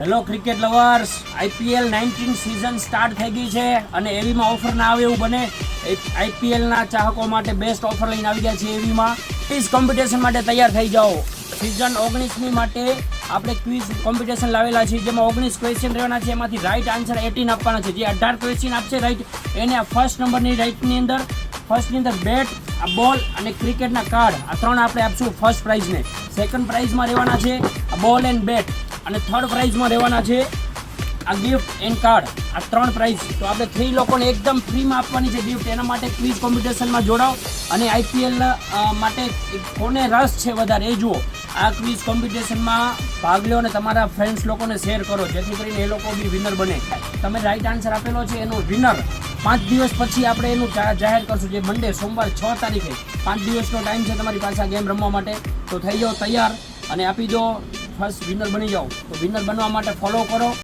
Hello cricket lovers, IPL 19 season start થઈ ગઈ છે અને એવીમાં ઓફર ના આવે એવું બને. આઈપીએલના ચાહકો માટે બેસ્ટ ઓફર લઈને આવી ગયા છે એવીમાં. ક્વિઝ કોમ્પિટિશન માટે તૈયાર થઈ જાઓ. સિઝન 19ની માટે આપણે ક્વિઝ કોમ્પિટિશન લાવેલા છે, જેમાં 19 ક્વેશ્ચન રહેવાના છે. એમાંથી રાઈટ આન્સર 18 આપવાના છે. જે 18 ક્વેશ્ચન આપશે રાઈટ, એને આ ફર્સ્ટ નંબરની રાઈટની અંદર બેટ, આ બોલ અને ક્રિકેટના કાર્ડ, આ ત્રણ આપણે આપશું ફર્સ્ટ પ્રાઇઝને. સેકન્ડ પ્રાઇઝમાં રહેવાના છે આ બોલ એન્ડ બેટ, અને થર્ડ પ્રાઇઝમાં રહેવાના છે આ ગિફ્ટ એન્ડ કાર્ડ. આ ત્રણ પ્રાઇઝ તો આપણે 3 લોકોને એકદમ ફ્રીમાં આપવાની છે ગિફ્ટ. એના માટે ક્વિઝ કોમ્પિટિશનમાં જોડાઓ અને આઈપીએલ માટે કોને રસ છે વધારે એ જુઓ. આ ક્વિઝ કોમ્પિટિશનમાં ભાગ લો અને તમારા ફ્રેન્ડ્સ લોકોને શેર કરો, જેથી કરીને એ લોકો બી વિનર બને. તમે રાઈટ આન્સર આપેલો છે એનો વિનર 5 દિવસ પછી આપણે એનું જાહેર કરશું, જે મંડે સોમવાર 6 તારીખે. 5 દિવસનો ટાઈમ છે તમારી પાસે આ ગેમ રમવા માટે. તો થઈ જાઓ તૈયાર અને આપી દો, ફર્સ્ટ વિનર બની જાઓ. તો વિનર બનવા માટે ફોલો કરો.